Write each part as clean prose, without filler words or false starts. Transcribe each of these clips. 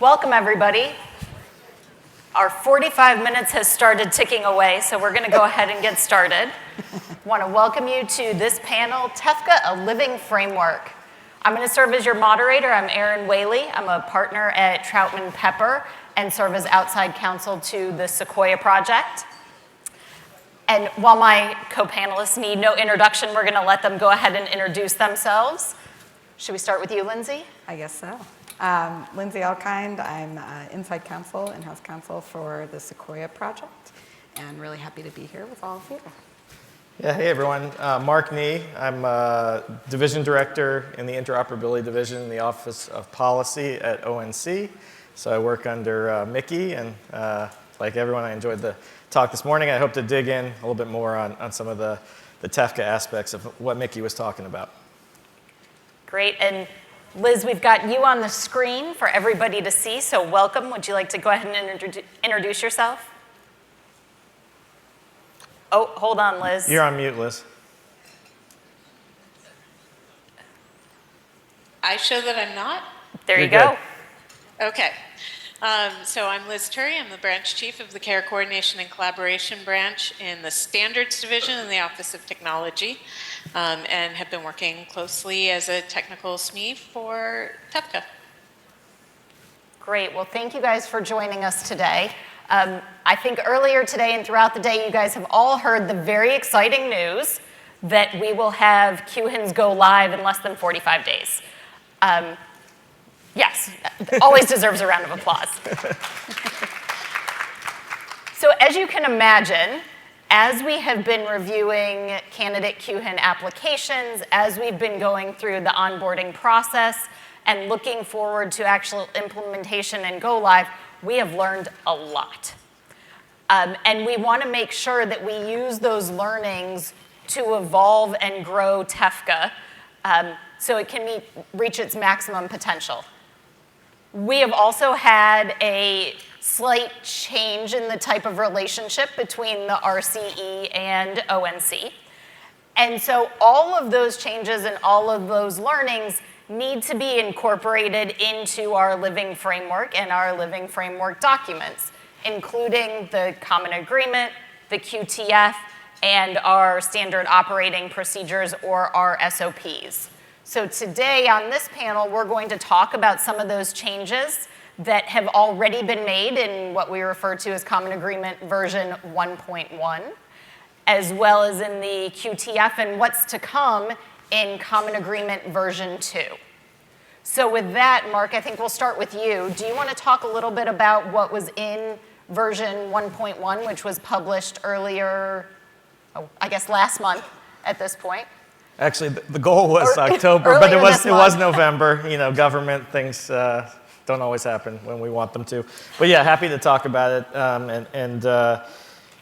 Welcome, everybody. Our 45 minutes has started ticking away, so we're going to go ahead and get started. I want to welcome you to this panel, TEFCA, a Living Framework. I'm going to serve as your moderator. I'm Erin Whaley. I'm a partner at Troutman Pepper and serve as outside counsel to the Sequoia Project. And while my co-panelists need no introduction, we're going to let them go ahead and introduce themselves. Should we start with you, Lindsey? I guess so. Lindsey Elkind. I'm inside counsel, in-house counsel for the Sequoia Project, and really happy to be here with all of you. Yeah, hey everyone. Mark Nee. I'm division director in the interoperability division in the Office of Policy at ONC. So I work under Mickey, and like everyone, I enjoyed the talk this morning. I hope to dig in a little bit more on some of the TEFCA aspects of what Mickey was talking about. Great. And Liz, we've got you on the screen for everybody to see, so welcome. Would you like to go ahead and introduce yourself? Oh, hold on, Liz. You're on mute, Liz. I show that I'm not? There you go. Okay. So I'm Liz Turi. I'm the branch chief of the Care Coordination and Collaboration branch in the Standards Division in the Office of Technology, and have been working closely as a technical SME for TEFCA. Great. Well, thank you guys for joining us today. I think earlier today and throughout the day, you guys have all heard the very exciting news that we will have QHINs go live in less than 45 days. Yes, always deserves a round of applause. So as you can imagine, as we have been reviewing Candidate QHIN applications, as we've been going through the onboarding process and looking forward to actual implementation and go live, we have learned a lot. And we want to make sure that we use those learnings to evolve and grow TEFCA so it can reach its maximum potential. We have also had a slight change in the type of relationship between the RCE and ONC. And so all of those changes and all of those learnings need to be incorporated into our living framework and our living framework documents, including the common agreement, the QTF, and our standard operating procedures, or our SOPs. So today on this panel, we're going to talk about some of those changes that have already been made in what we refer to as Common Agreement version 1.1, as well as in the QTF and what's to come in Common Agreement version 2. So with that, Mark, I think we'll start with you. Do you want to talk a little bit about what was in version 1.1, which was published earlier, I guess last month at this point? Actually, the goal was October, but it was November. You know, government things don't always happen when we want them to. But yeah, happy to talk about it.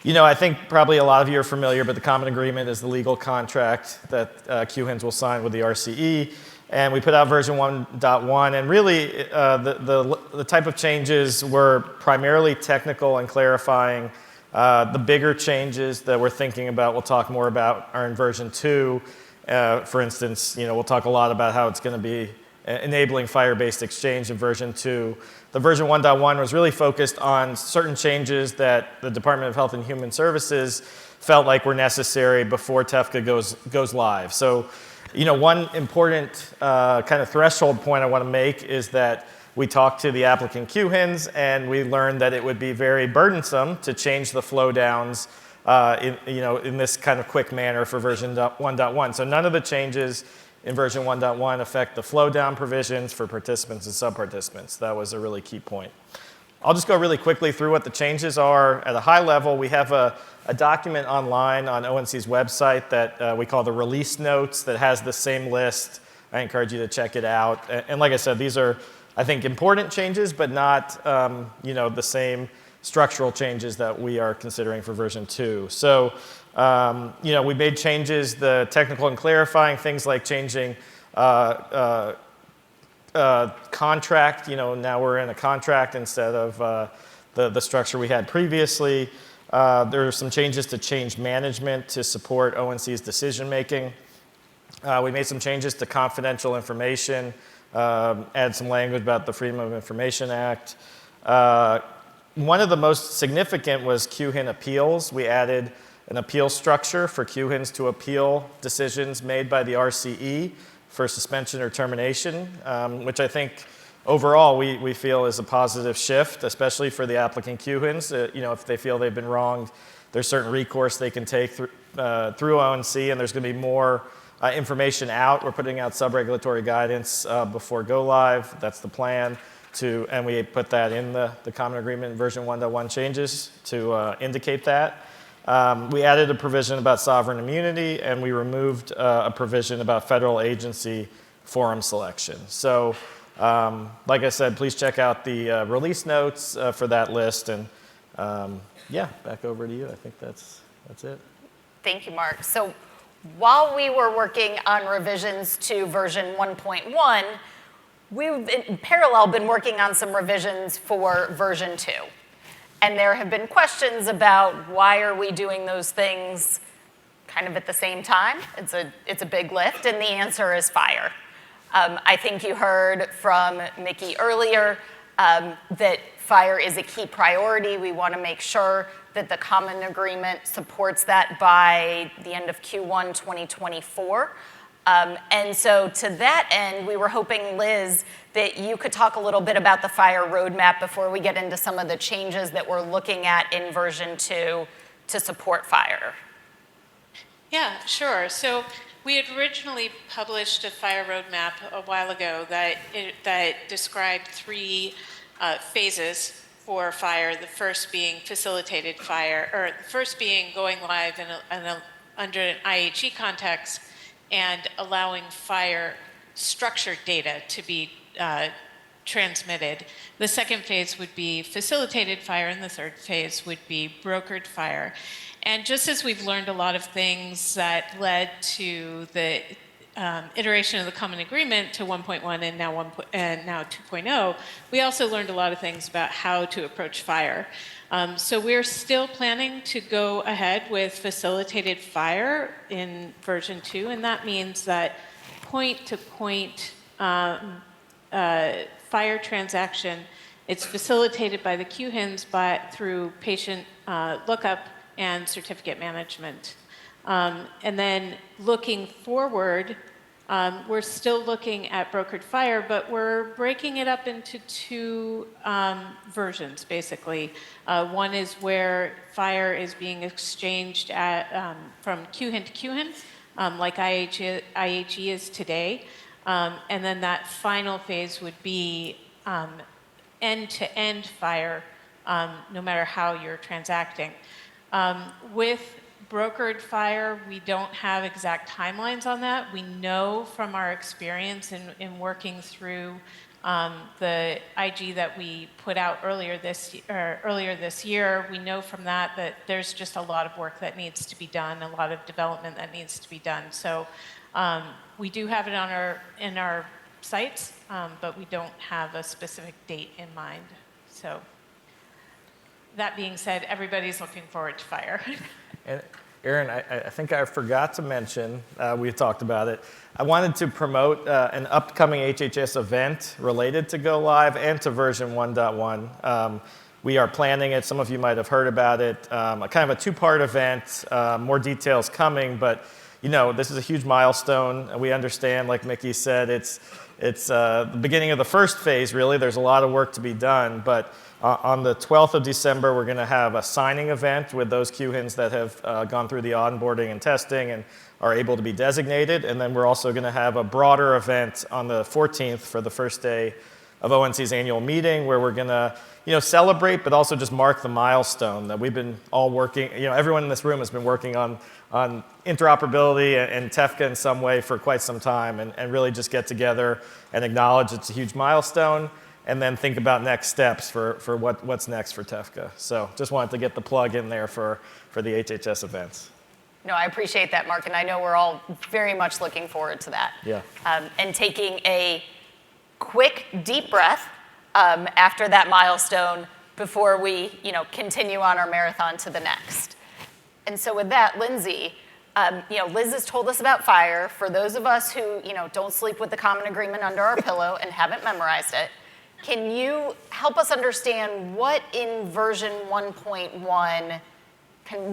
You know, I think probably a lot of you are familiar, but the Common Agreement is the legal contract that QHINs will sign with the RCE. And we put out version 1.1, and really the type of changes were primarily technical and clarifying. The bigger changes that we're thinking about, we'll talk more about, are in version 2. For instance, you know, we'll talk a lot about how it's going to be enabling FHIR-based exchange in version 2. The version 1.1 was really focused on certain changes that the Department of Health and Human Services felt like were necessary before TEFCA goes live. So, you know, one important kind of threshold point I want to make is that we talked to the applicant QHINs, and we learned that it would be very burdensome to change the flow downs in this kind of quick manner for version 1.1. So none of the changes in version 1.1 affect the flow down provisions for participants and sub-participants. That was a really key point. I'll just go really quickly through what the changes are at a high level. We have a document online on ONC's website that we call the release notes that has the same list. I encourage you to check it out. And like I said, these are, I think, important changes, but not the same structural changes that we are considering for version 2. So, we made changes, the technical and clarifying, things like changing contract. Now we're in a contract instead of the structure we had previously. There are some changes to change management to support ONC's decision making. We made some changes to confidential information add some language about the Freedom of Information Act. One of the most significant was QHIN appeals. We added an appeal structure for QHINs to appeal decisions made by the RCE for suspension or termination, which I think overall we feel is a positive shift, especially for the applicant QHINs. If they feel they've been wronged, there's certain recourse they can take through ONC, and there's going to be more information out. We're putting out sub-regulatory guidance before go live. That's the plan. And we put that in the Common Agreement version 1.1 changes to indicate that. We added a provision about sovereign immunity, and we removed a provision about federal agency forum selection. So, like I said, please check out the release notes for that list. And yeah, back over to you. I think that's it. Thank you, Mark. So while we were working on revisions to version 1.1, we've in parallel been working on some revisions for version 2. And there have been questions about why are we doing those things kind of at the same time? It's a big lift, and the answer is fire. I think you heard from Mickey earlier that fire is a key priority. We want to make sure that the Common Agreement supports that by the end of Q1 2024. And so to that end, we were hoping, Liz, that you could talk a little bit about the fire roadmap before we get into some of the changes that we're looking at in version 2 to support fire. Yeah, sure. So we had originally published a fire roadmap a while ago that described 3 phases for fire, the first being facilitated fire, or the first being going live under an IHE context and allowing fire structured data to be transmitted. The second phase would be facilitated fire, and the third phase would be brokered fire. And just as we've learned a lot of things that led to the iteration of the Common Agreement to 1.1 and now 2.0, we also learned a lot of things about how to approach fire. So we're still planning to go ahead with facilitated fire in version 2, and that means that point-to-point fire transaction, it's facilitated by the QHINs through patient lookup and certificate management. And then looking forward, we're still looking at brokered fire, but we're breaking it up into 2 versions, basically. One is where fire is being exchanged from QHIN to QHIN, like IHE is today. And then that final phase would be end-to-end fire, no matter how you're transacting. With brokered fire, we don't have exact timelines on that. We know from our experience in working through the IG that we put out earlier this year, we know from that there's just a lot of work that needs to be done, a lot of development that needs to be done. So we do have it in our sites, but we don't have a specific date in mind. So that being said, everybody's looking forward to fire. And Erin, I think I forgot to mention, we talked about it, I wanted to promote an upcoming HHS event related to Go Live and to version 1.1. We are planning it, some of you might have heard about it, kind of a 2-part event, more details coming, but this is a huge milestone. We understand, like Mickey said, it's the beginning of the first phase, really. There's a lot of work to be done, but on the 12th of December, we're going to have a signing event with those QHINs that have gone through the onboarding and testing and are able to be designated. And then we're also going to have a broader event on the 14th for the first day of ONC's annual meeting, where we're going to celebrate, but also just mark the milestone that we've been all working, everyone in this room has been working on interoperability and TEFCA in some way for quite some time, and really just get together and acknowledge it's a huge milestone, and then think about next steps for what's next for TEFCA. So just wanted to get the plug in there for the HHS events. No, I appreciate that, Mark, and I know we're all very much looking forward to that. Yeah. And taking a quick, deep breath after that milestone before we, continue on our marathon to the next. And so with that, Lindsey, Liz has told us about fire. For those of us who, don't sleep with the common agreement under our pillow and haven't memorized it, can you help us understand what in version 1.1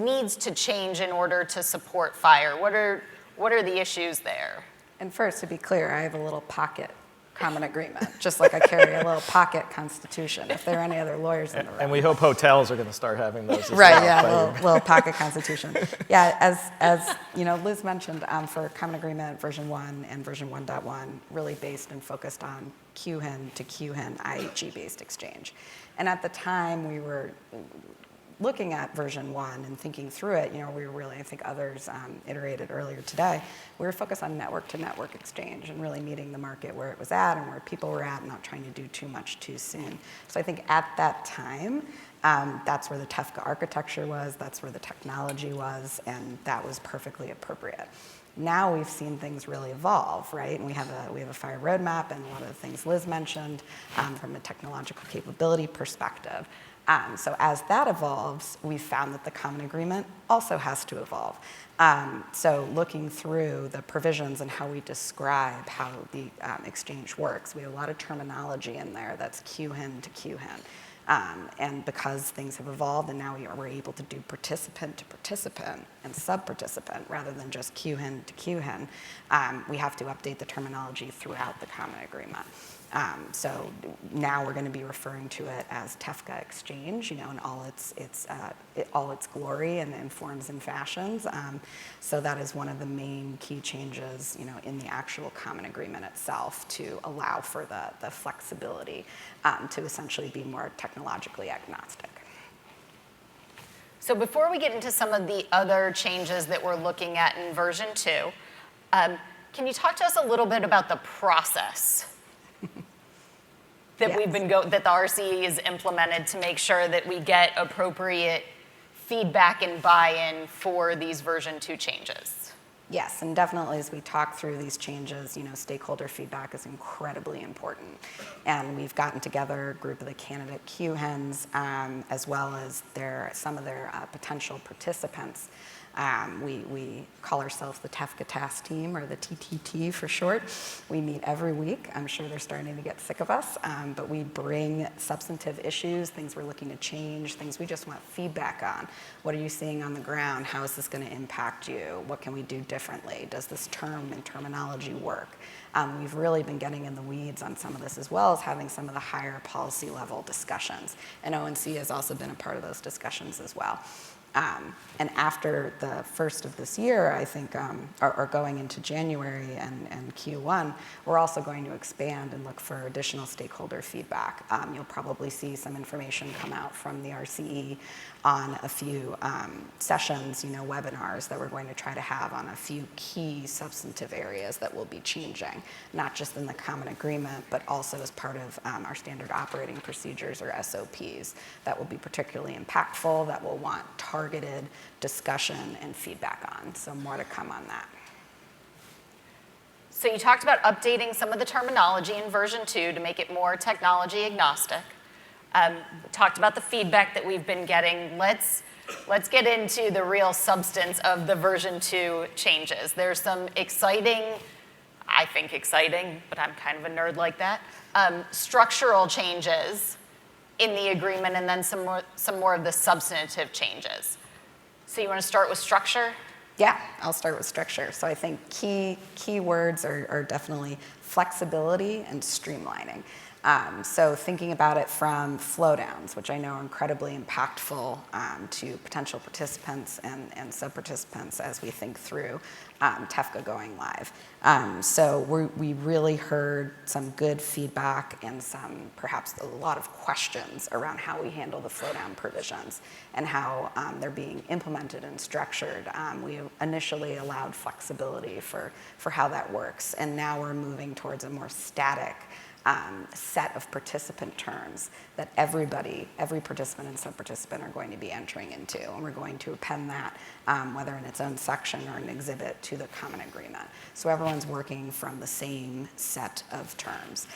needs to change in order to support fire? What are the issues there? And first, to be clear, I have a little pocket common agreement, just like I carry a little pocket constitution, if there are any other lawyers in the room. And we hope hotels are going to start having those as right, well. Yeah, little pocket constitution. Yeah, as Liz mentioned, for common agreement version 1 and version 1.1, really based and focused on QHIN to QHIN IHE-based exchange. And at the time, we were looking at version 1 and thinking through it, we were really, I think others iterated earlier today, we were focused on network-to-network exchange and really meeting the market where it was at and where people were at, and not trying to do too much too soon. So I think at that time, that's where the TEFCA architecture was, that's where the technology was, and that was perfectly appropriate. Now we've seen things really evolve, right? And we have a fire roadmap and a lot of the things Liz mentioned from a technological capability perspective. So as that evolves, we've found that the common agreement also has to evolve. So looking through the provisions and how we describe how the exchange works, we have a lot of terminology in there that's QHIN to QHIN. And because things have evolved and now we're able to do participant to participant and sub-participant rather than just QHIN to QHIN, we have to update the terminology throughout the common agreement. So now we're going to be referring to it as TEFCA exchange, in all its glory and forms and fashions. So that is one of the main key changes, in the actual common agreement itself to allow for the flexibility to essentially be more technologically agnostic. So before we get into some of the other changes that we're looking at in version 2, can you talk to us a little bit about the process that Yes. that the RCE is implemented to make sure that we get appropriate feedback and buy-in for these version 2 changes? Yes, and definitely as we talk through these changes, stakeholder feedback is incredibly important. And we've gotten together a group of the Candidate QHINs as well as some of their potential participants. We call ourselves the TEFCA task team, or the TTT for short. We meet every week. I'm sure they're starting to get sick of us, but we bring substantive issues, things we're looking to change, things we just want feedback on. What are you seeing on the ground? How is this going to impact you? What can we do differently? Does this term and terminology work? We've really been getting in the weeds on some of this, as well as having some of the higher policy level discussions. And ONC has also been a part of those discussions as well. And after the first of this year, I think, or going into January and Q1, we're also going to expand and look for additional stakeholder feedback. You'll probably see some information come out from the RCE on a few sessions, webinars that we're going to try to have on a few key substantive areas that will be changing, not just in the common agreement, but also as part of our standard operating procedures, or SOPs, that will be particularly impactful, that will want targeted discussion and feedback on. So more to come on that. So you talked about updating some of the terminology in version 2 to make it more technology agnostic. Talked about the feedback that we've been getting. Let's get into the real substance of the version 2 changes. There's some exciting, but I'm kind of a nerd like that, structural changes in the agreement, and then some more of the substantive changes. So you want to start with structure? Yeah, I'll start with structure. So I think key words are definitely flexibility and streamlining. So thinking about it from flow downs, which I know are incredibly impactful to potential participants and sub-participants as we think through TEFCA going live. So we really heard some good feedback and perhaps a lot of questions around how we handle the flow down provisions and how they're being implemented and structured. We initially allowed flexibility for how that works, and now we're moving towards a more static set of participant terms that every participant and sub-participant are going to be entering into, and we're going to append that, whether in its own section or an exhibit, to the common agreement. So everyone's working from the same set of terms.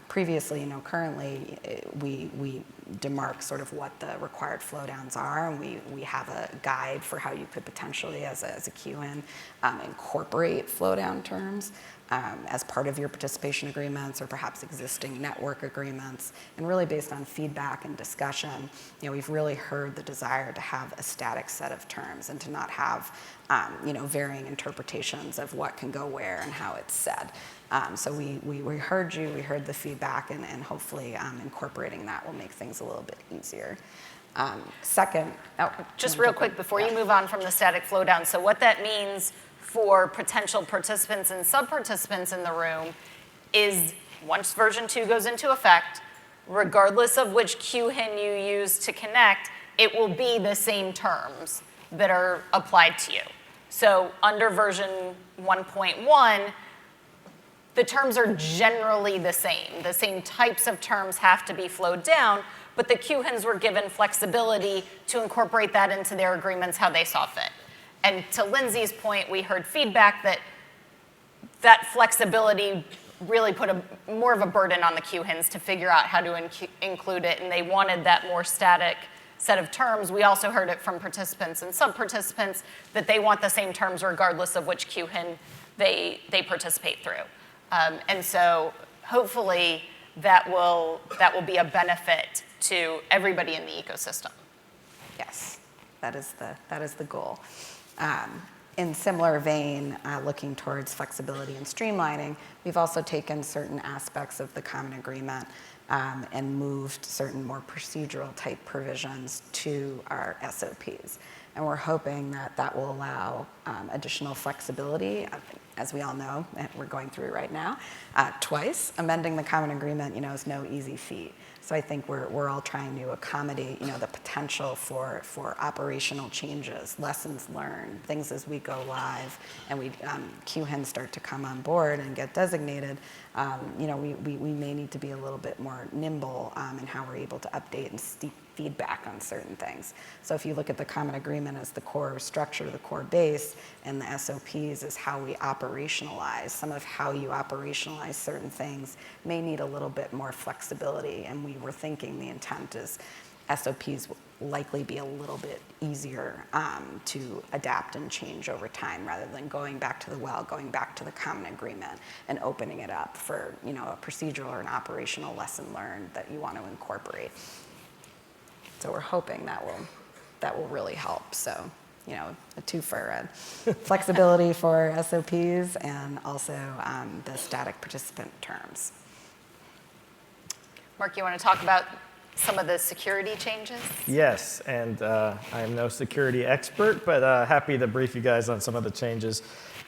Previously, currently, demark sort of what the required flow downs are, and we have a guide for how you could potentially, as a QHIN, incorporate flow down terms as part of your participation agreements or perhaps existing network agreements. And really based on feedback and discussion, we've really heard the desire to have a static set of terms and to not have varying interpretations of what can go where and how it's said. So we heard you, we heard the feedback, and hopefully incorporating that will make things a little bit easier. Second, just real quick before you move on from the static flow down, so what that means for potential participants and sub-participants in the room is once version 2 goes into effect, regardless of which QHIN you use to connect, it will be the same terms that are applied to you. So under version 1.1, the terms are generally the same. The same types of terms have to be flowed down, but the QHINs were given flexibility to incorporate that into their agreements how they saw fit. And to Lindsey's point, we heard feedback that flexibility really put more of a burden on the QHINs to figure out how to include it, and they wanted that more static set of terms. We also heard it from participants and sub-participants that they want the same terms regardless of which QHIN they participate through. And so hopefully that will be a benefit to everybody in the ecosystem. Yes, that is the goal. In similar vein, looking towards flexibility and streamlining, we've also taken certain aspects of the common agreement and moved certain more procedural type provisions to our SOPs. And we're hoping that will allow additional flexibility. As we all know, we're going through it right now, twice. Amending the common agreement, is no easy feat. So I think we're all trying to accommodate, the potential for operational changes, lessons learned, things as we go live, and we QHINs start to come on board and get designated. We may need to be a little bit more nimble in how we're able to update and feedback on certain things. So if you look at the common agreement as the core structure, the core base, and the SOPs is how we operationalize. Some of how you operationalize certain things may need a little bit more flexibility, and we were thinking the intent is SOPs will likely be a little bit easier to adapt and change over time rather than going back to going back to the common agreement and opening it up for a procedural or an operational lesson learned that you want to incorporate. So we're hoping that will really help. So, a twofer, flexibility for SOPs and also the static participant terms. Mark, you want to talk about some of the security changes? Yes, and I am no security expert, but happy to brief you guys on some of the changes.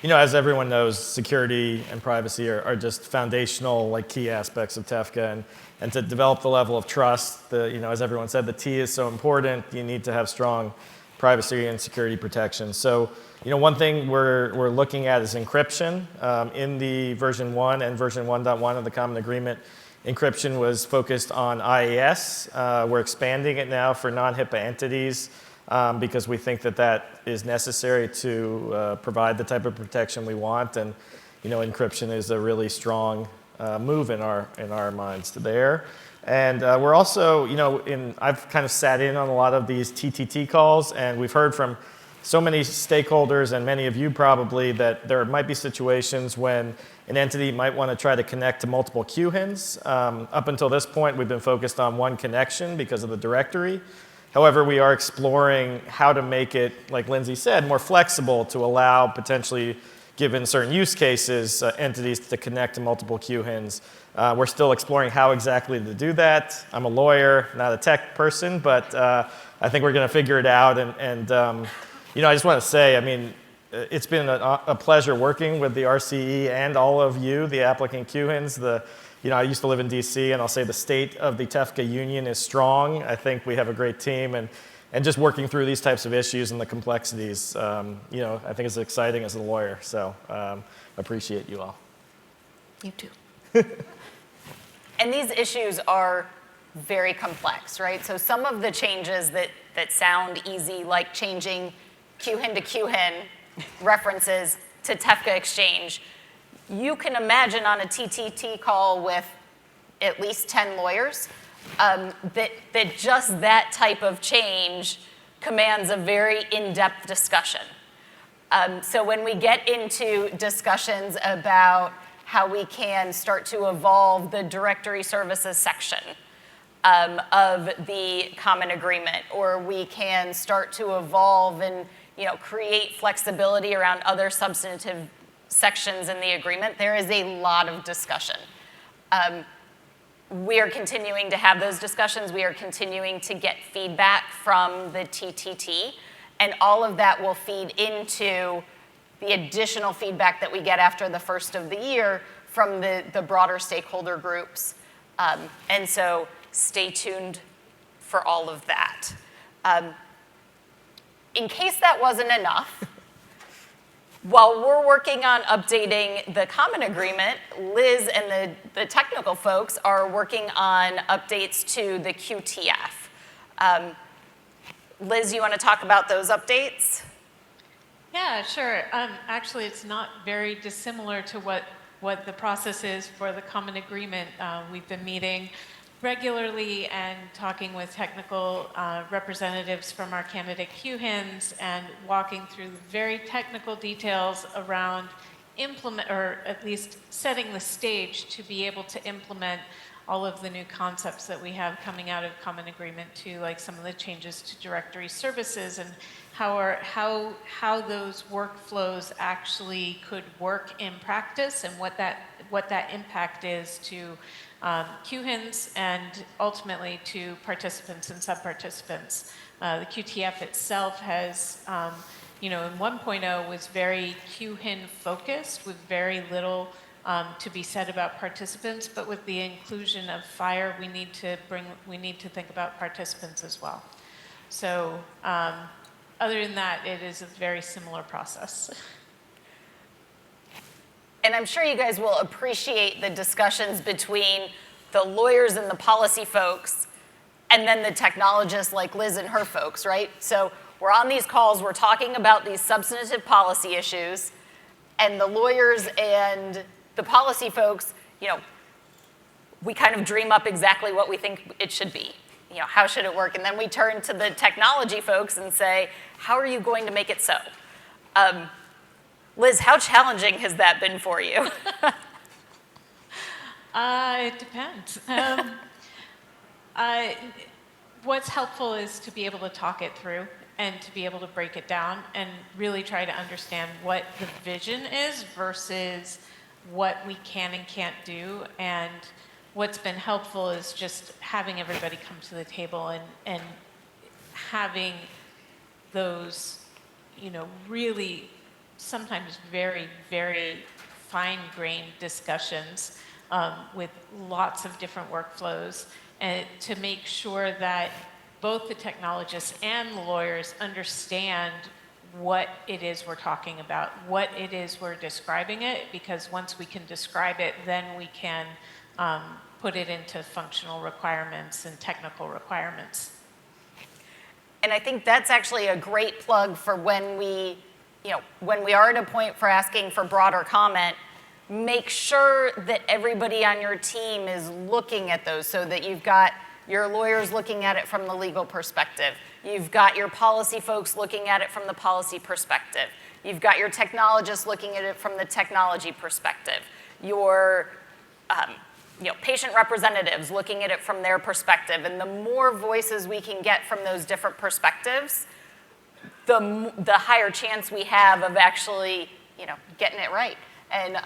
As everyone knows, security and privacy are just foundational, key aspects of TEFCA, and to develop the level of trust, as everyone said, the T is so important. You need to have strong privacy and security protection. So, one thing we're looking at is encryption. In the version 1 and version 1.1 of the Common Agreement, encryption was focused on IAS. We're expanding it now for non-HIPAA entities because we think that is necessary to provide the type of protection we want. And, encryption is a really strong move in our minds to there. And we're also, I've kind of sat in on a lot of these TTT calls, and we've heard from so many stakeholders and many of you probably that there might be situations when an entity might want to try to connect to multiple QHINs. Up until this point, we've been focused on one connection because of the directory. However, we are exploring how to make it, like Lindsey said, more flexible to allow potentially, given certain use cases, entities to connect to multiple QHINs. We're still exploring how exactly to do that. I'm a lawyer, not a tech person, but I think we're going to figure it out. And I just want to say, it's been a pleasure working with the RCE and all of you, the applicant QHINs. I used to live in DC, and I'll say the state of the TEFCA union is strong. I think we have a great team, and just working through these types of issues and the complexities, I think it's exciting as a lawyer. So appreciate you all. You too. And these issues are very complex, right? So some of the changes that sound easy, like changing QHIN to QHIN references to TEFCA exchange, you can imagine on a TTT call with at least 10 lawyers, that just that type of change commands a very in-depth discussion. So when we get into discussions about how we can start to evolve the directory services section of the common agreement, or we can start to evolve and create flexibility around other substantive sections in the agreement, there is a lot of discussion. We are continuing to have those discussions. We are continuing to get feedback from the TTT, and all of that will feed into the additional feedback that we get after the first of the year from the broader stakeholder groups. And so stay tuned for all of that. In case that wasn't enough, while we're working on updating the common agreement, Liz and the technical folks are working on updates to the QTF. Liz, you want to talk about those updates? Yeah, sure. Actually, it's not very dissimilar to what the process is for the common agreement. We've been meeting regularly and talking with technical representatives from our candidate QHINs and walking through the very technical details around or at least setting the stage to be able to implement all of the new concepts that we have coming out of common agreement, to like some of the changes to directory services and how those workflows actually could work in practice, and what that impact is to QHINs and ultimately to participants and sub-participants. The QTF itself has, in 1.0 was very QHIN focused with very little to be said about participants, but with the inclusion of FHIR, we need to think about participants as well. So other than that, it is a very similar process. And I'm sure you guys will appreciate the discussions between the lawyers and the policy folks, and then the technologists like Liz and her folks, right? So we're on these calls, we're talking about these substantive policy issues, and the lawyers and the policy folks, we kind of dream up exactly what we think it should be. How should it work? And then we turn to the technology folks and say, how are you going to make it so? Liz, how challenging has that been for you? It depends. What's helpful is to be able to talk it through and to be able to break it down and really try to understand what the vision is versus what we can and can't do. And what's been helpful is just having everybody come to the table and having those, really sometimes very, very fine-grained discussions with lots of different workflows, and to make sure that both the technologists and the lawyers understand what it is we're talking about, what it is we're describing it, because once we can describe it, then we can put it into functional requirements and technical requirements. And I think that's actually a great plug for when we are at a point for asking for broader comment. Make sure that everybody on your team is looking at those, so that you've got your lawyers looking at it from the legal perspective. You've got your policy folks looking at it from the policy perspective. You've got your technologists looking at it from the technology perspective. Your patient representatives looking at it from their perspective. And the more voices we can get from those different perspectives, the higher chance we have of actually getting it right. And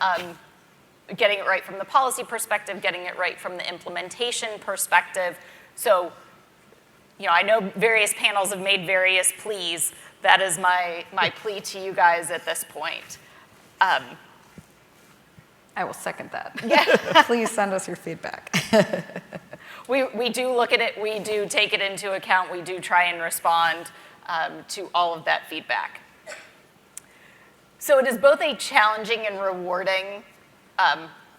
getting it right from the policy perspective, getting it right from the implementation perspective. So, I know various panels have made various pleas. That is my plea to you guys at this point. I will second that. Yeah. Please send us your feedback. We do look at it. We do take it into account. We do try and respond to all of that feedback. So it is both a challenging and rewarding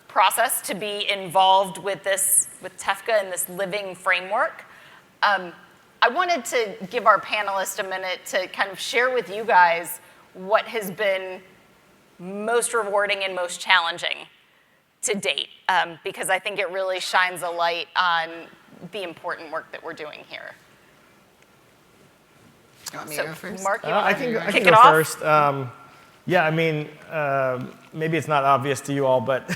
process to be involved with TEFCA and this living framework. I wanted to give our panelists a minute to kind of share with you guys what has been most rewarding and most challenging to date, because I think it really shines a light on the important work that we're doing here. You want me to go first? Mark, you I want can to kick go it off? first. Yeah, I mean, maybe it's not obvious to you all, but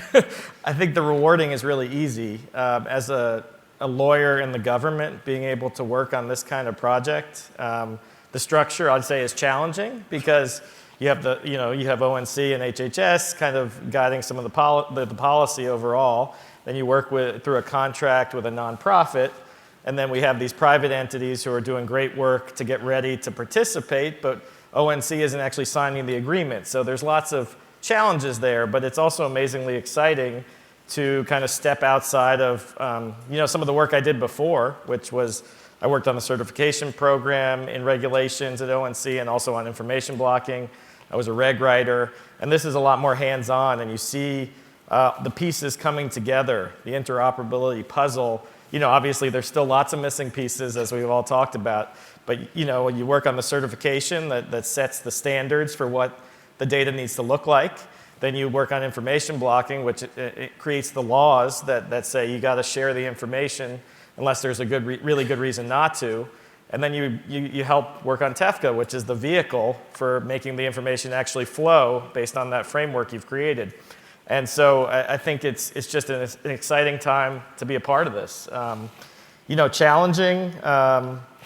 I think the rewarding is really easy. As a lawyer in the government, being able to work on this kind of project, the structure I'd say is challenging because you have you have ONC and HHS kind of guiding some of the policy overall. Then you work through a contract with a nonprofit. And then we have these private entities who are doing great work to get ready to participate, but ONC isn't actually signing the agreement. So there's lots of challenges there, but it's also amazingly exciting to kind of step outside of some of the work I did before, which was I worked on the certification program in regulations at ONC and also on information blocking. I was a reg writer, and this is a lot more hands-on, and you see the pieces coming together, the interoperability puzzle. Obviously there's still lots of missing pieces as we've all talked about, but when you work on the certification that sets the standards for what the data needs to look like, then you work on information blocking, which it creates the laws that say you got to share the information unless there's a really good reason not to. And then you help work on TEFCA, which is the vehicle for making the information actually flow based on that framework you've created. And so I think it's just an exciting time to be a part of this. Challenging.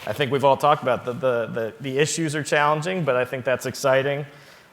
I think we've all talked about the issues are challenging, but I think that's exciting.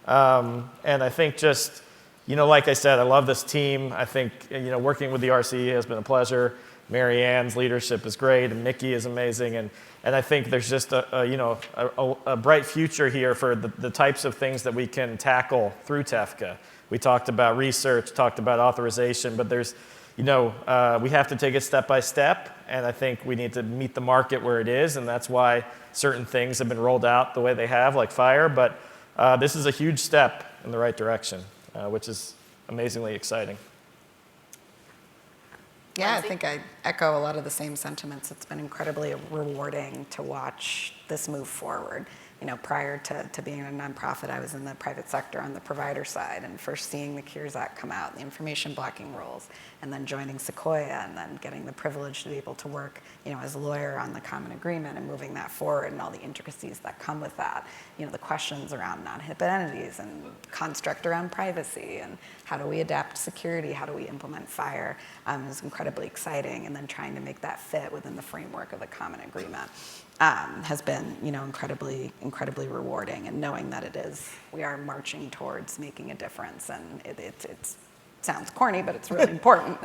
And I think just like I said, I love this team. I think working with the RCE has been a pleasure. Mary Ann's leadership is great, and Nikki is amazing. And I think there's just a bright future here for the types of things that we can tackle through TEFCA. We talked about research, talked about authorization, but there's, we have to take it step by step, and I think we need to meet the market where it is, and that's why certain things have been rolled out the way they have, like FHIR, but this is a huge step in the right direction, which is amazingly exciting. Yeah, I think I echo a lot of the same sentiments. It's been incredibly rewarding to watch this move forward. Prior to being a nonprofit, I was in the private sector on the provider side, and first seeing the Cures Act come out, the information blocking rules, and then joining Sequoia, and then getting the privilege to be able to work, as a lawyer on the common agreement and moving that forward and all the intricacies that come with that. The questions around non-HIPAA entities and construct around privacy and how do we adapt security, how do we implement FHIR is incredibly exciting, and then trying to make that fit within the framework of the common agreement. Has been, incredibly rewarding, and knowing that we are marching towards making a difference, and it sounds corny, but it's really important.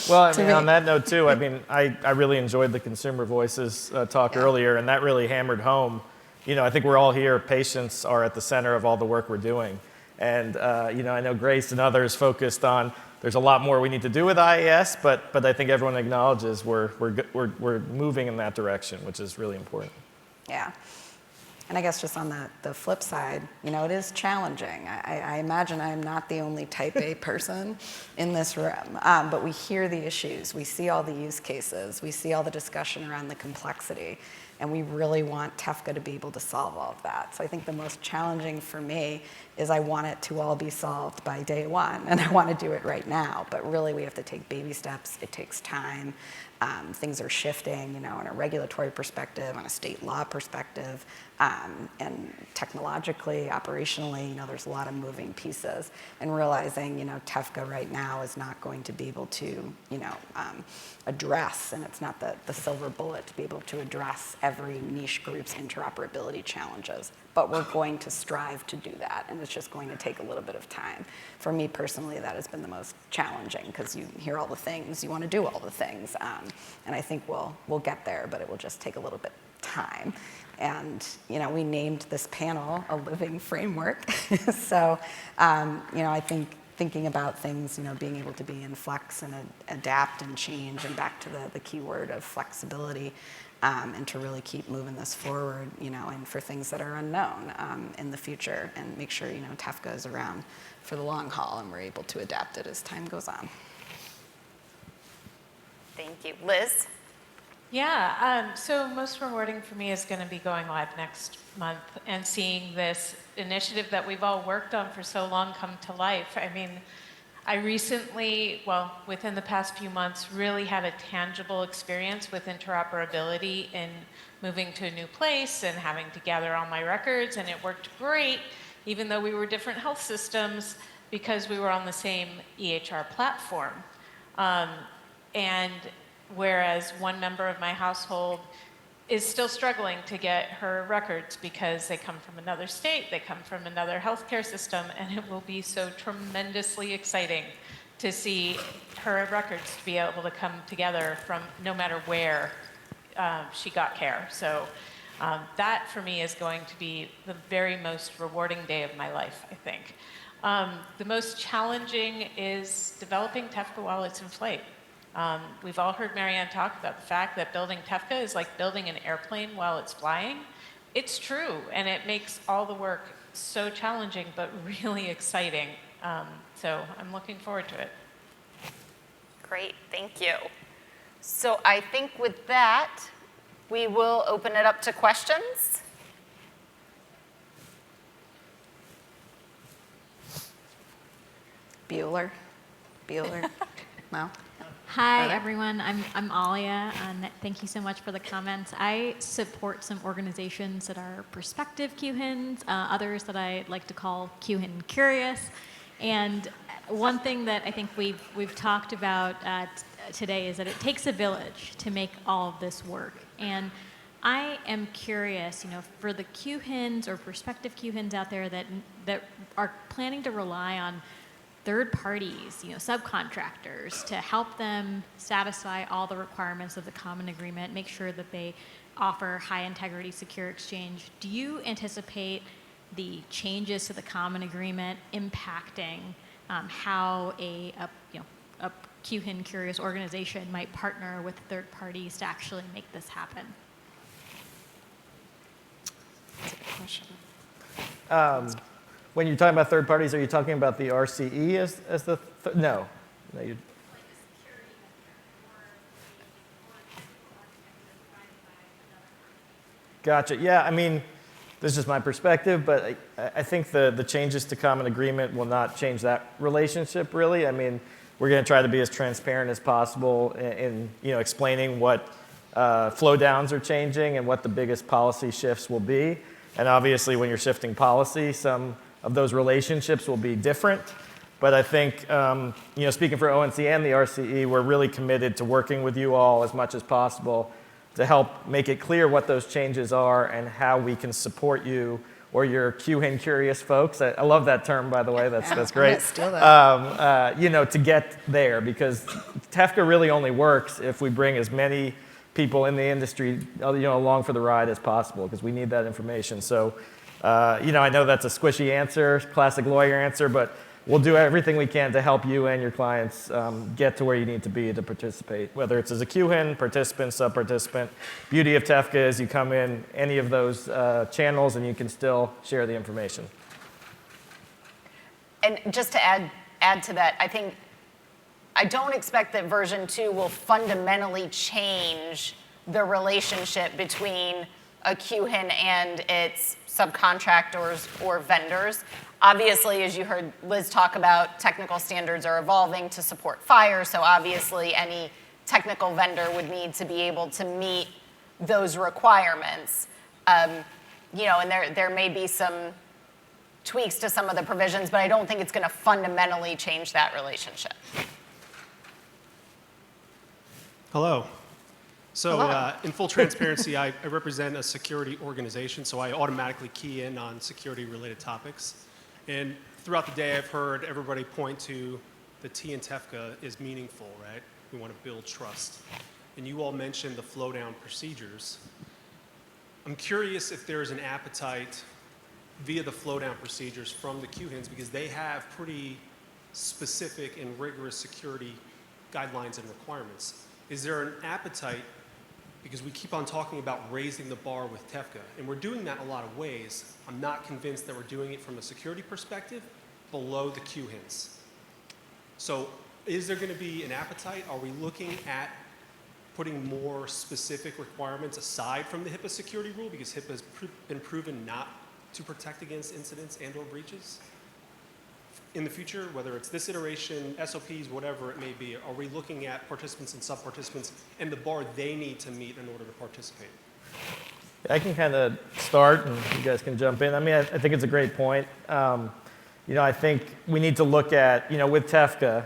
Well, on that note too, I really enjoyed the Consumer Voices talk earlier, and that really hammered home. I think we're all here. Patients are at the center of all the work we're doing, and I know Grace and others focused on. There's a lot more we need to do with IAS, but I think everyone acknowledges we're moving in that direction, which is really important. Yeah. And I guess just on the flip side, it is challenging. I imagine I am not the only type A person in this room, but we hear the issues. We see all the use cases. We see all the discussion around the complexity. And we really want TEFCA to be able to solve all of that. So I think the most challenging for me is I want it to all be solved by day one, and I want to do it right now. But really, we have to take baby steps. It takes time. Things are shifting, on a regulatory perspective, on a state law perspective, and technologically, operationally, there's a lot of moving pieces. And realizing, TEFCA right now is not going to be able to, address, and it's not the silver bullet to be able to address every niche group's interoperability challenges. But we're going to strive to do that, and it's just going to take a little bit of time. For me personally, that has been the most challenging, because you hear all the things, you want to do all the things, and I think we'll get there, but it will just take a little bit of time. And we named this panel a living framework. So I think thinking about things, being able to be in flex and adapt and change, and back to the key word of flexibility, and to really keep moving this forward, and for things that are unknown in the future, and make sure, TEFCA is around for the long haul, and we're able to adapt it as time goes on. Thank you. Liz? Yeah, so most rewarding for me is going to be going live next month and seeing this initiative that we've all worked on for so long come to life. I recently, well, within the past few months, really had a tangible experience with interoperability in moving to a new place and having to gather all my records, and it worked great, even though we were different health systems, because we were on the same EHR platform. And whereas one member of my household is still struggling to get her records because they come from another state, they come from another healthcare system, and it will be so tremendously exciting to see her records to be able to come together from no matter where she got care. So that for me is going to be the very most rewarding day of my life, I think. The most challenging is developing TEFCA while it's in flight. We've all heard Marianne talk about the fact that building TEFCA is like building an airplane while it's flying. It's true, and it makes all the work so challenging, but really exciting. So I'm looking forward to it. Great, thank you. So I think with that, we will open it up to questions. Bueller? No? Hi, everyone. I'm Alia, and thank you so much for the comments. I support some organizations that are prospective QHINs, others that I like to call QHIN curious. And one thing that I think we've talked about today is that it takes a village to make all of this work. And I am curious, for the QHINs or prospective QHINs out there that are planning to rely on third parties, subcontractors, to help them satisfy all the requirements of the common agreement, make sure that they offer high integrity secure exchange. Do you anticipate the changes to the common agreement impacting how a QHIN curious organization might partner with third parties to actually make this happen? That's a good question. When you're talking about third parties, are you talking about the RCE as the no? You. Gotcha. Yeah, I mean, this is my perspective, but I think the changes to common agreement will not change that relationship really. I mean, we're going to try to be as transparent as possible in explaining what flow downs are changing and what the biggest policy shifts will be. And obviously, when you're shifting policy, some of those relationships will be different. But I think, speaking for ONC and the RCE, we're really committed to working with you all as much as possible to help make it clear what those changes are and how we can support you or your QHIN curious folks. I love that term, by the way. That's great. Steal that. To get there, because TEFCA really only works if we bring as many people in the industry, along for the ride as possible, because we need that information. So, I know that's a squishy answer, classic lawyer answer, but we'll do everything we can to help you and your clients get to where you need to be to participate, whether it's as a QHIN, participant, sub-participant. Beauty of TEFCA is you come in any of those channels and you can still share the information. And just to add to that, I don't expect that version 2 will fundamentally change the relationship between a QHIN and its subcontractors or vendors. Obviously, as you heard Liz talk about, technical standards are evolving to support fire, so obviously any technical vendor would need to be able to meet those requirements. And there may be some tweaks to some of the provisions, but I don't think it's going to fundamentally change that relationship. Hello. So Hello. in full transparency, I represent a security organization, so I automatically key in on security-related topics. And throughout the day, I've heard everybody point to the T in TEFCA is meaningful, right? We want to build trust. And you all mentioned the flow-down procedures. I'm curious if there's an appetite via the flow-down procedures from the QHINs, because they have pretty specific and rigorous security guidelines and requirements. Is there an appetite, because we keep on talking about raising the bar with TEFCA, and we're doing that in a lot of ways. I'm not convinced that we're doing it from a security perspective below the QHINs. So is there going to be an appetite? Are we looking at putting more specific requirements aside from the HIPAA security rule, because HIPAA has been proven not to protect against incidents and or breaches? in the future, whether it's this iteration, SOPs, whatever it may be, are we looking at participants and sub-participants and the bar they need to meet in order to participate? I can kind of start, and you guys can jump in. I mean, I think it's a great point. I think we need to look at, with TEFCA,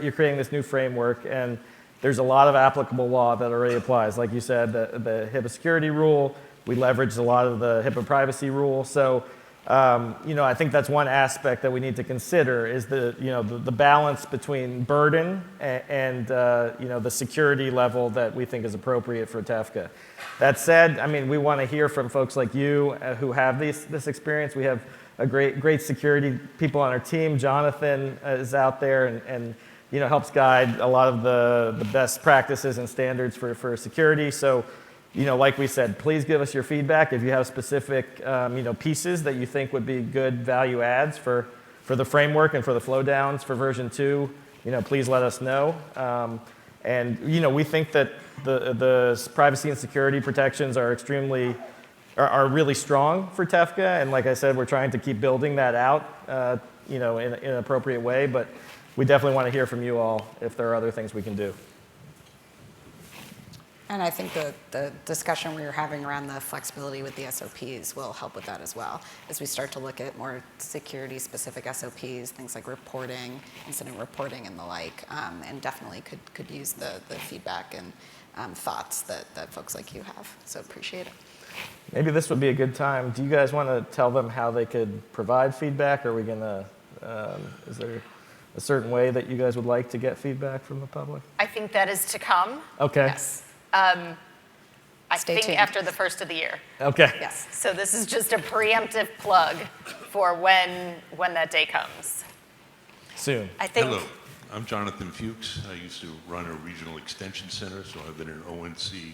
you're creating this new framework, and there's a lot of applicable law that already applies. Like you said, the HIPAA security rule, we leveraged a lot of the HIPAA privacy rule. So, I think that's one aspect that we need to consider is the balance between burden and the security level that we think is appropriate for TEFCA. That said, I mean, we want to hear from folks like you who have this experience. We have a great security people on our team. Jonathan is out there and helps guide a lot of the best practices and standards for security. So, like we said, please give us your feedback. If you have specific, pieces that you think would be good value adds for the framework and for the flow downs for version 2, please let us know. We think that the privacy and security protections are really strong for TEFCA. And like I said, we're trying to keep building that out, in an appropriate way. But we definitely want to hear from you all if there are other things we can do. And I think the discussion we were having around the flexibility with the SOPs will help with that as well, as we start to look at more security-specific SOPs, things like reporting, incident reporting, and the like, and definitely could use the feedback and thoughts that folks like you have. So appreciate it. Maybe this would be a good time. Do you guys want to tell them how they could provide feedback? Are we going to, is there a certain way that you guys would like to get feedback from the public? I think that is to come. Okay. Yes. I Stay think tuned. after the first of the year. Okay. Yes. So this is just a preemptive plug for when that day comes. Soon. I think. Hello, I'm Jonathan Fuchs. I used to run a regional extension center, so I've been an ONC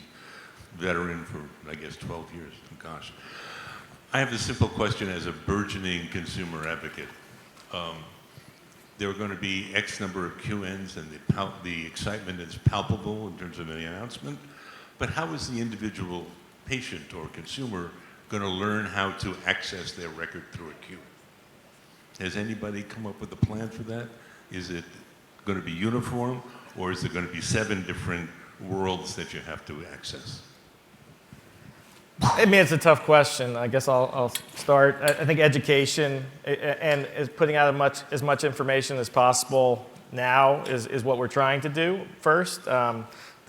veteran for, I guess, 12 years. Gosh. I have a simple question as a burgeoning consumer advocate. There are going to be X number of QHINs, and the excitement is palpable in terms of the announcement. But how is the individual patient or consumer going to learn how to access their record through a queue? Has anybody come up with a plan for that? Is it going to be uniform, or is there going to be 7 different worlds that you have to access? I mean, it's a tough question. I guess I'll start. I think education and is putting out as much information as possible now is what we're trying to do first.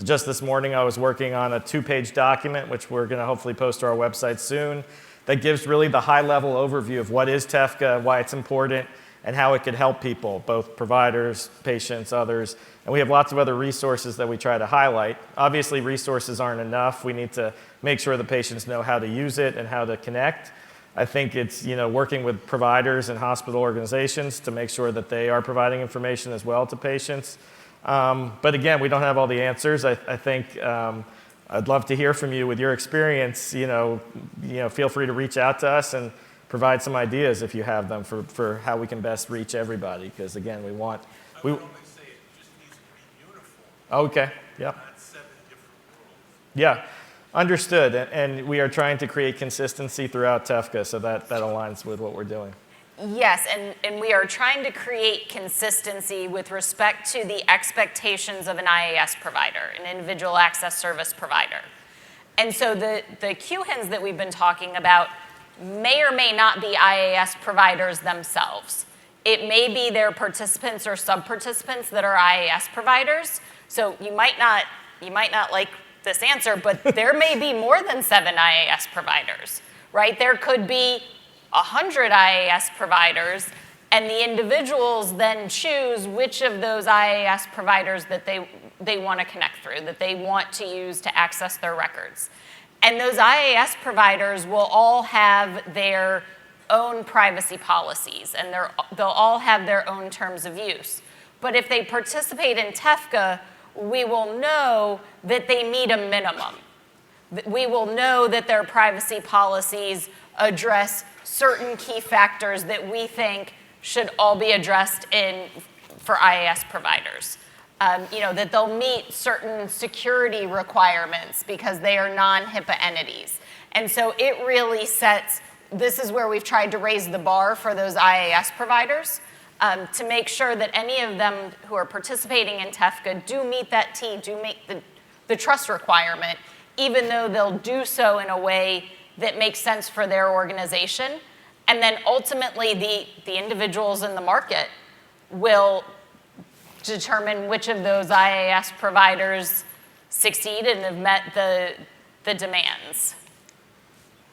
Just this morning, I was working on a 2-page document, which we're going to hopefully post to our website soon, that gives really the high-level overview of what is TEFCA, why it's important, and how it could help people, both providers, patients, others. And we have lots of other resources that we try to highlight. Obviously, resources aren't enough. We need to make sure the patients know how to use it and how to connect. I think it's working with providers and hospital organizations to make sure that they are providing information as well to patients. But again, we don't have all the answers. I think I'd love to hear from you with your experience. Feel free to reach out to us and provide some ideas if you have them for how we can best reach everybody. Because again, we want. I would only say it just needs to be uniform. Okay. Yep. Not 7 different worlds. Yeah. Understood. And we are trying to create consistency throughout TEFCA, so that aligns with what we're doing. Yes, and we are trying to create consistency with respect to the expectations of an IAS provider, an individual access service provider. And so the QHINs that we've been talking about may or may not be IAS providers themselves. It may be their participants or sub-participants that are IAS providers. So you might not like this answer, but there may be more than 7 IAS providers, right? There could be 100 IAS providers, and the individuals then choose which of those IAS providers that they want to connect through, that they want to use to access their records. And those IAS providers will all have their own privacy policies, and they'll all have their own terms of use. But if they participate in TEFCA, we will know that they meet a minimum. We will know that their privacy policies address certain key factors that we think should all be addressed for IAS providers. That they'll meet certain security requirements because they are non-HIPAA entities. And so it really this is where we've tried to raise the bar for those IAS providers. to make sure that any of them who are participating in TEFCA do meet that T, do meet the trust requirement, even though they'll do so in a way that makes sense for their organization. And then ultimately, the individuals in the market will determine which of those IAS providers succeed and have met the demands.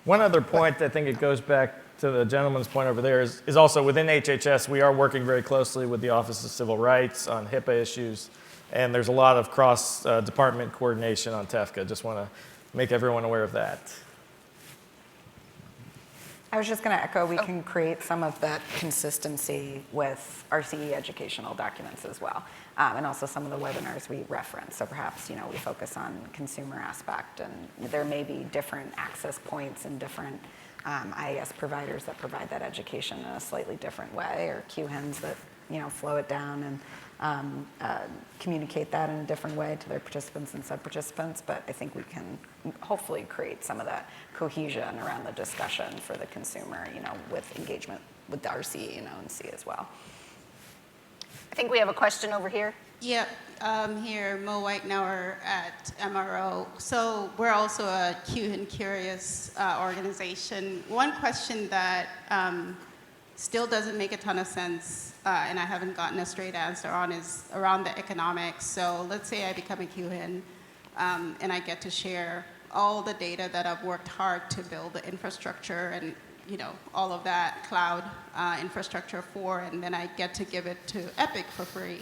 One other point, I think it goes back to the gentleman's point over there, is also within HHS, we are working very closely with the Office of Civil Rights on HIPAA issues, and there's a lot of cross-department coordination on TEFCA. Just want to make everyone aware of that. I was just going to echo, we can create some of that consistency with RCE educational documents as well, and also some of the webinars we reference. So perhaps, we focus on consumer aspect, and there may be different access points and different IAS providers that provide that education in a slightly different way, or QHINs that, flow it down and communicate that in a different way to their participants and sub-participants. But I think we can hopefully create some of that cohesion around the discussion for the consumer, with engagement with the RCE and ONC as well. I think we have a question over here. Yeah, here, Mo Whitenauer at MRO. So we're also a QHIN Curious organization. One question that still doesn't make a ton of sense, and I haven't gotten a straight answer on, is around the economics. So let's say I become a QHIN, and I get to share all the data that I've worked hard to build the infrastructure and all of that cloud infrastructure for, and then I get to give it to Epic for free.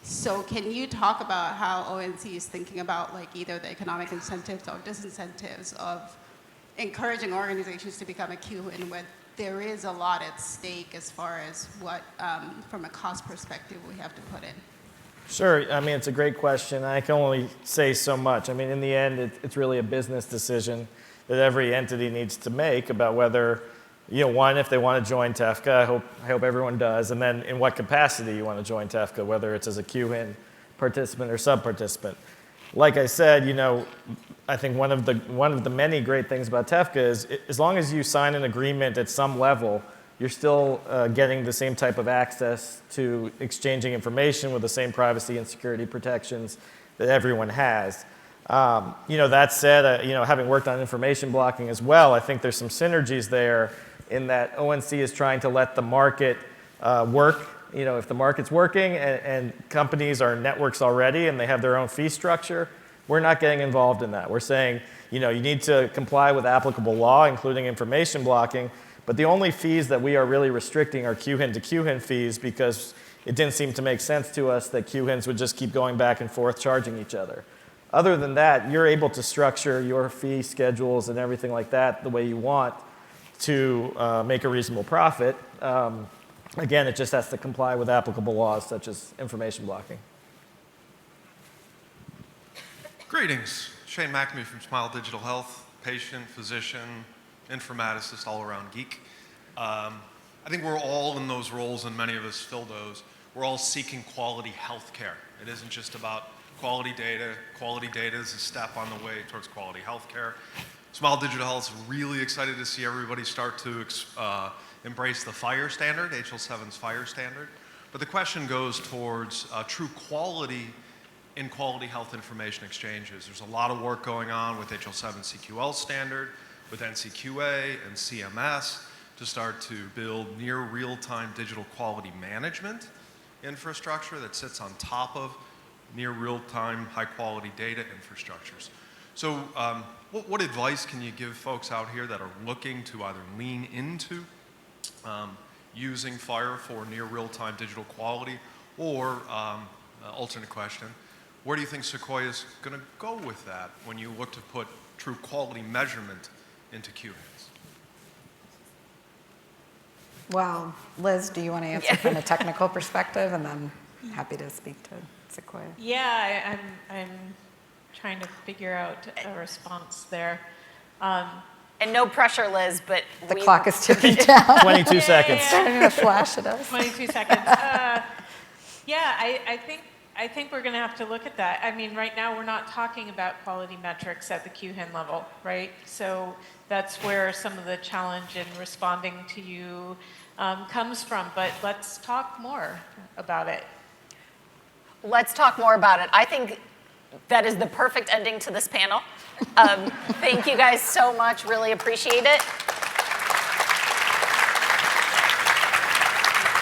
So can you talk about how ONC is thinking about either the economic incentives or disincentives of encouraging organizations to become a QHIN when there is a lot at stake as far as what, from a cost perspective, we have to put in? Sure. I mean, it's a great question. I can only say so much. I mean, in the end, it's really a business decision that every entity needs to make about whether, one, if they want to join TEFCA, I hope everyone does, and then in what capacity you want to join TEFCA, whether it's as a QHIN participant or sub-participant. Like I said, I think one of the many great things about TEFCA is as long as you sign an agreement at some level, you're still getting the same type of access to exchanging information with the same privacy and security protections that everyone has. That said, having worked on information blocking as well, I think there's some synergies there in that ONC is trying to let the market work. If the market's working and companies are networks already and they have their own fee structure, we're not getting involved in that. We're saying, you need to comply with applicable law, including information blocking, but the only fees that we are really restricting are QHIN to QHIN fees because it didn't seem to make sense to us that QHINs would just keep going back and forth charging each other. Other than that, you're able to structure your fee schedules and everything like that the way you want to make a reasonable profit. Again, it just has to comply with applicable laws such as information blocking. Greetings. Shane McNamee from Smile Digital Health, patient, physician, informaticist, all-around geek. I think we're all in those roles, and many of us fill those. We're all seeking quality health care. It isn't just about quality data. Quality data is a step on the way towards quality health care. Smile Digital Health is really excited to see everybody start to embrace the FHIR standard, HL7's FHIR standard. But the question goes towards true quality in quality health information exchanges. There's a lot of work going on with HL7 CQL standard, with NCQA and CMS to start to build near real-time digital quality management infrastructure that sits on top of near real-time high-quality data infrastructures. So what advice can you give folks out here that are looking to either lean into using FHIR for near real-time digital quality, or alternate question, where do you think Sequoia is going to go with that when you look to put true quality measurement into QHINs? Well, Liz, do you want to answer from a technical perspective, and then happy to speak to Sequoia? Yeah, I'm trying to figure out a response there. And no pressure, Liz, but the clock is ticking down. 22 seconds. Starting to flash at us. 22 seconds. I think we're going to have to look at that. I mean, right now we're not talking about quality metrics at the QHIN level, right? So that's where some of the challenge in responding to you comes from, but let's talk more about it. Let's talk more about it. I think that is the perfect ending to this panel. Thank you guys so much. Really appreciate it.